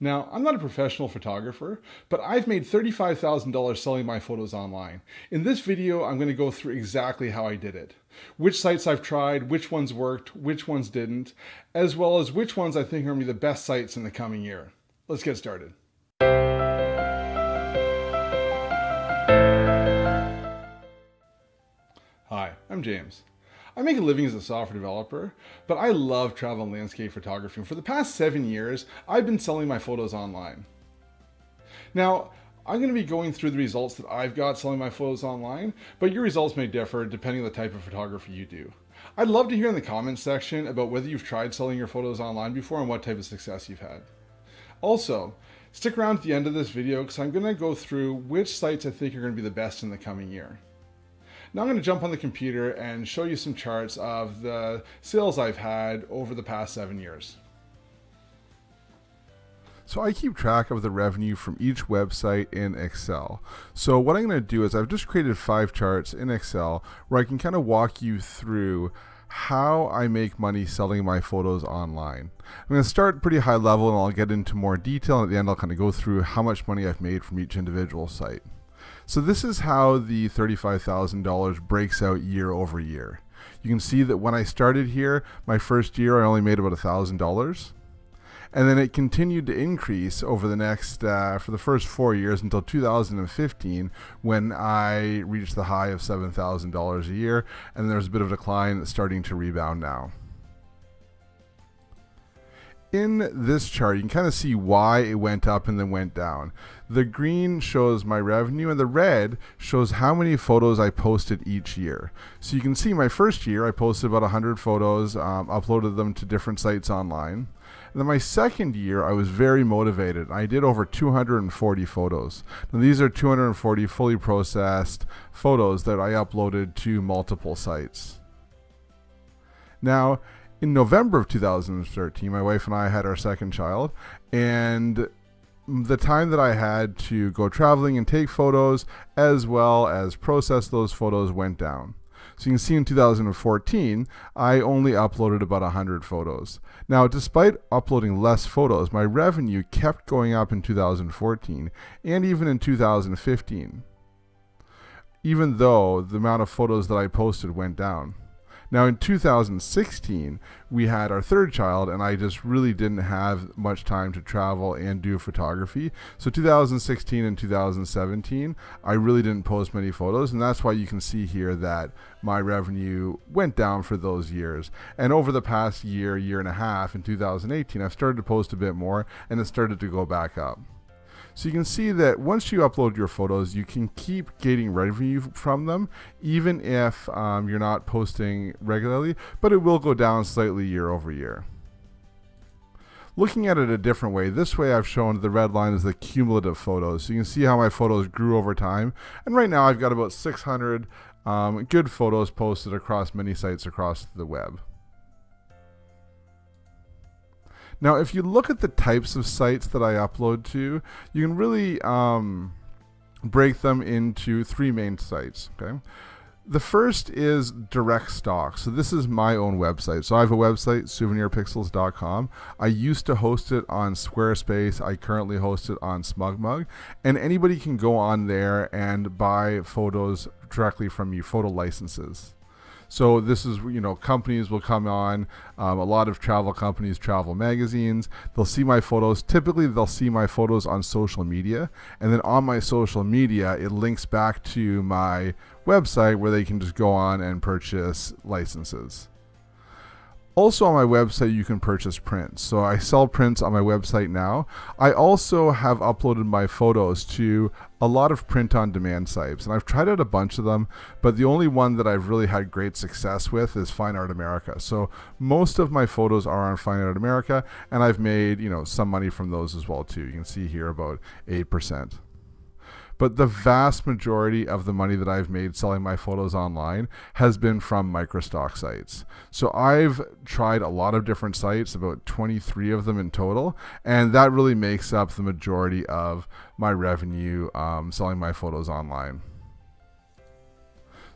Now, I'm not a professional photographer, but I've made $35,000 selling my photos online. In this video, I'm going to go through exactly how I did it. Which sites I've tried, which ones worked, which ones didn't, as well as which ones I think are going to be the best sites in the coming year. Let's get started. Hi, I'm James. I make a living as a software developer, but I love travel and landscape photography. For the past 7 years, I've been selling my photos online. Now, I'm going to be going through the results that I've got selling my photos online, but your results may differ depending on the type of photography you do. I'd love to hear in the comments section about whether you've tried selling your photos online before and what type of success you've had. Also, stick around at the end of this video because I'm going to go through which sites I think are going to be the best in the coming year. Now I'm going to jump on the computer and show you some charts of the sales I've had over the past 7 years. So I keep track of the revenue from each website in Excel. So what I'm going to do is I've just created 5 charts in Excel where I can kind of walk you through how I make money selling my photos online. I'm going to start pretty high level and I'll get into more detail, and at the end I'll kind of go through how much money I've made from each individual site. So this is how the $35,000 breaks out year over year. You can see that when I started here, my first year I only made about $1,000. And then it continued to increase over the next, for the first 4 years until 2015, when I reached the high of $7,000 a year. And there's a bit of a decline that's starting to rebound now. In this chart, you can kind of see why it went up and then went down. The green shows my revenue and the red shows how many photos I posted each year. So you can see my first year I posted about 100 photos, uploaded them to different sites online. And then my second year I was very motivated. I did over 240 photos. Now these are 240 fully processed photos that I uploaded to multiple sites. Now, in November of 2013, my wife and I had our second child, and the time that I had to go traveling and take photos as well as process those photos went down. So you can see in 2014, I only uploaded about 100 photos. Now, despite uploading less photos, my revenue kept going up in 2014 and even in 2015, even though the amount of photos that I posted went down. Now in 2016, we had our third child, and I just really didn't have much time to travel and do photography. So 2016 and 2017, I really didn't post many photos, and that's why you can see here that my revenue went down for those years. And over the past year, year and a half, in 2018, I've started to post a bit more, and it started to go back up. So you can see that once you upload your photos, you can keep getting revenue from them, even if you're not posting regularly, but it will go down slightly year over year. Looking at it a different way, this way I've shown the red line is the cumulative photos. So you can see how my photos grew over time. And right now I've got about 600 good photos posted across many sites across the web. Now, if you look at the types of sites that I upload to, you can really break them into 3 main sites. Okay, the first is direct stock. So this is my own website. So I have a website, souvenirpixels.com. I used to host it on Squarespace. I currently host it on SmugMug, and anybody can go on there and buy photos directly from me, photo licenses. So this is, companies will come on, a lot of travel companies, travel magazines, they'll see my photos. Typically, they'll see my photos on social media, and then on my social media, it links back to my website where they can just go on and purchase licenses. Also on my website, you can purchase prints. So I sell prints on my website now. I also have uploaded my photos to a lot of print-on-demand sites, and I've tried out a bunch of them, but the only one that I've really had great success with is Fine Art America. So most of my photos are on Fine Art America, and I've made, some money from those as well too. You can see here about 8%. But the vast majority of the money that I've made selling my photos online has been from Microstock sites. So I've tried a lot of different sites, about 23 of them in total, and that really makes up the majority of my revenue selling my photos online.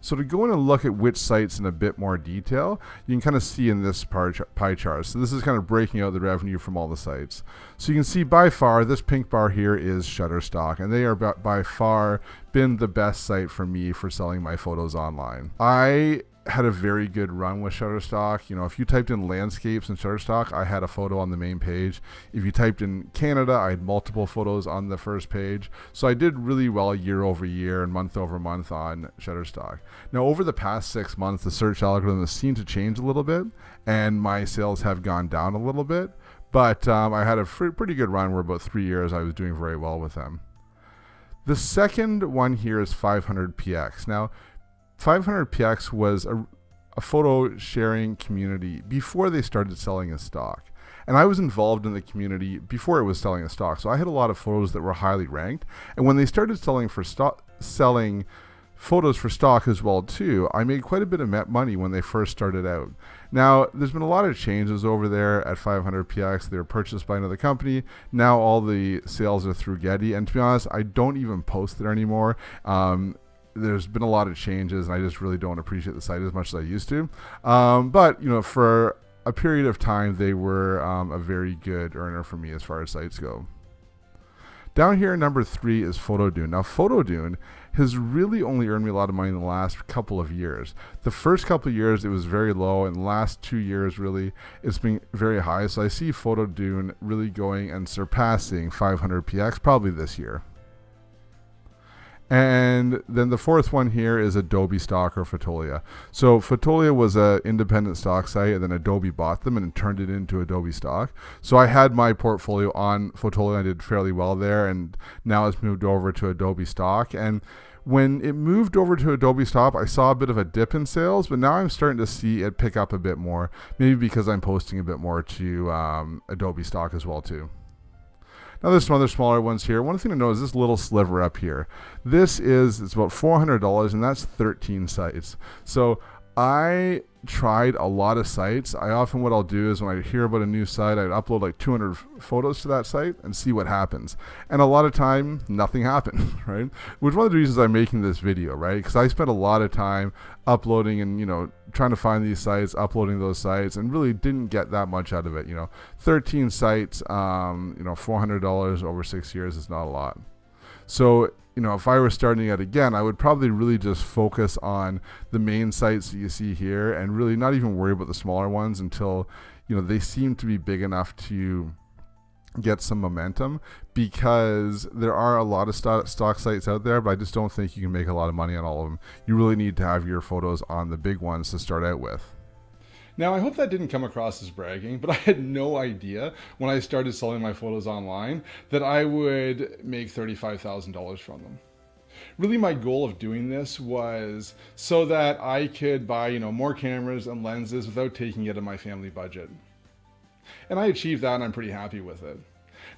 So to go in and look at which sites in a bit more detail, you can kind of see in this pie chart. So this is kind of breaking out the revenue from all the sites. So you can see by far, this pink bar here is Shutterstock, and they are by far been the best site for me for selling my photos online. I had a very good run with Shutterstock. You know, if you typed in landscapes in Shutterstock, I had a photo on the main page. If you typed in Canada, I had multiple photos on the first page. So I did really well year over year and month over month on Shutterstock. Now, over the past 6 months, the search algorithm has seemed to change a little bit, and my sales have gone down a little bit. But I had a pretty good run where about 3 years I was doing very well with them. The second one here is 500px. Now, 500px was a photo sharing community before they started selling as stock. And I was involved in the community before it was selling as stock. So I had a lot of photos that were highly ranked. And when they started selling photos for stock as well too, I made quite a bit of money when they first started out. Now, there's been a lot of changes over there at 500px. They were purchased by another company. Now all the sales are through Getty. And to be honest, I don't even post there anymore. There's been a lot of changes, and I just really don't appreciate the site as much as I used to. But, you know, for a period of time, they were a very good earner for me as far as sites go. Down here, number 3 is PhotoDune. Now, PhotoDune has really only earned me a lot of money in the last couple of years. The first couple of years, it was very low, and the last 2 years, really, it's been very high. So I see PhotoDune really going and surpassing 500px probably this year. And then the fourth one here is Adobe Stock or Fotolia. So Fotolia was an independent stock site, and then Adobe bought them and turned it into Adobe Stock. So I had my portfolio on Fotolia. I did fairly well there, and now it's moved over to Adobe Stock. And when it moved over to Adobe Stock, I saw a bit of a dip in sales, but now I'm starting to see it pick up a bit more, maybe because I'm posting a bit more to Adobe Stock as well too. Now there's some other smaller ones here. One thing to know is this little sliver up here. It's about $400, and that's 13 sites. So I tried a lot of sites. What I'll do is when I hear about a new site, I'd upload like 200 photos to that site and see what happens. And a lot of time, nothing happened, right? Which is one of the reasons I'm making this video, right? Because I spent a lot of time uploading and, you know, trying to find these sites, uploading those sites, and really didn't get that much out of it. You know, 13 sites, $400 over 6 years is not a lot. So, you know, if I were starting out again, I would probably really just focus on the main sites that you see here and really not even worry about the smaller ones until, you know, they seem to be big enough to get some momentum, because there are a lot of stock sites out there, but I just don't think you can make a lot of money on all of them. You really need to have your photos on the big ones to start out with. Now, I hope that didn't come across as bragging, but I had no idea when I started selling my photos online that I would make $35,000 from them. Really, my goal of doing this was so that I could buy, you know, more cameras and lenses without taking it out of my family budget. And I achieved that, and I'm pretty happy with it.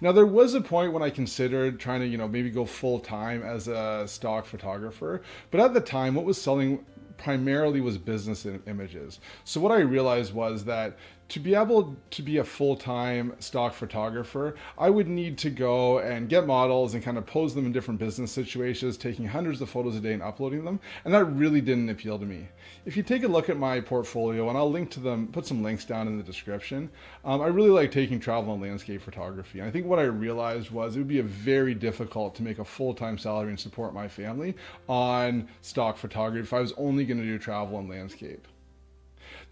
Now, there was a point when I considered trying to, you know, maybe go full time as a stock photographer, but at the time, what was selling primarily was business images. So what I realized was that to be able to be a full-time stock photographer, I would need to go and get models and kind of pose them in different business situations, taking hundreds of photos a day and uploading them. And that really didn't appeal to me. If you take a look at my portfolio, and I'll link to them, put some links down in the description, I really like taking travel and landscape photography. And I think what I realized was it would be very difficult to make a full-time salary and support my family on stock photography if I was only going to do travel and landscape.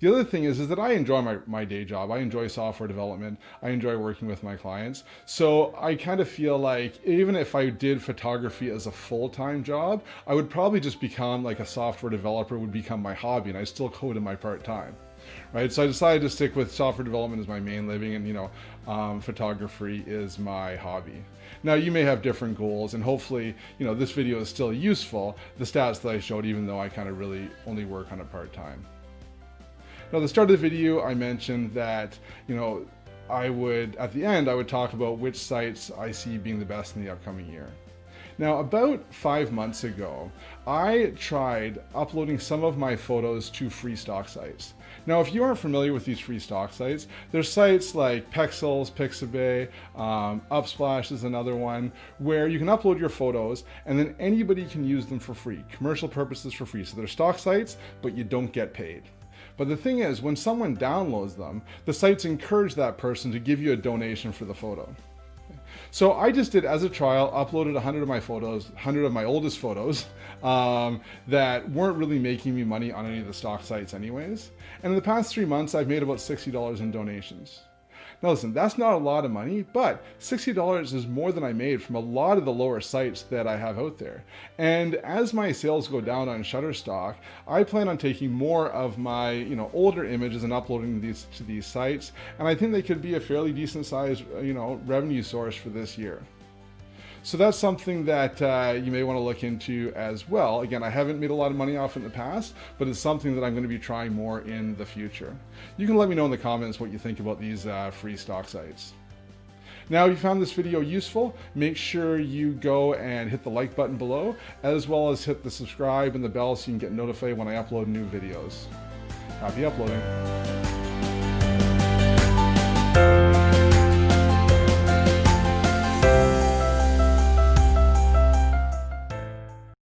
The other thing is that I enjoy my day job. I enjoy software development. I enjoy working with my clients. So I kind of feel like even if I did photography as a full-time job, I would probably just become like a software developer would become my hobby, and I still code in my part-time. Right? So I decided to stick with software development as my main living, and, you know, photography is my hobby. Now, you may have different goals, and hopefully, you know, this video is still useful, the stats that I showed, even though I kind of really only work on it part-time. Now, at the start of the video, I mentioned that, you know, at the end, I would talk about which sites I see being the best in the upcoming year. Now, about 5 months ago, I tried uploading some of my photos to free stock sites. Now, if you aren't familiar with these free stock sites, there's sites like Pexels, Pixabay, Upsplash is another one, where you can upload your photos and then anybody can use them for free, commercial purposes for free. So they're stock sites, but you don't get paid. But the thing is, when someone downloads them, the sites encourage that person to give you a donation for the photo. So I just did, as a trial, uploaded 100 of my photos, 100 of my oldest photos that weren't really making me money on any of the stock sites anyways. And in the past 3 months, I've made about $60 in donations. Now listen, that's not a lot of money, but $60 is more than I made from a lot of the lower sites that I have out there. And as my sales go down on Shutterstock, I plan on taking more of my older images and uploading these to these sites. And I think they could be a fairly decent sized revenue source for this year. So that's something that you may want to look into as well. Again, I haven't made a lot of money off it in the past, but it's something that I'm going to be trying more in the future. You can let me know in the comments what you think about these free stock sites. Now, if you found this video useful, make sure you go and hit the like button below, as well as hit the subscribe and the bell so you can get notified when I upload new videos. Happy uploading.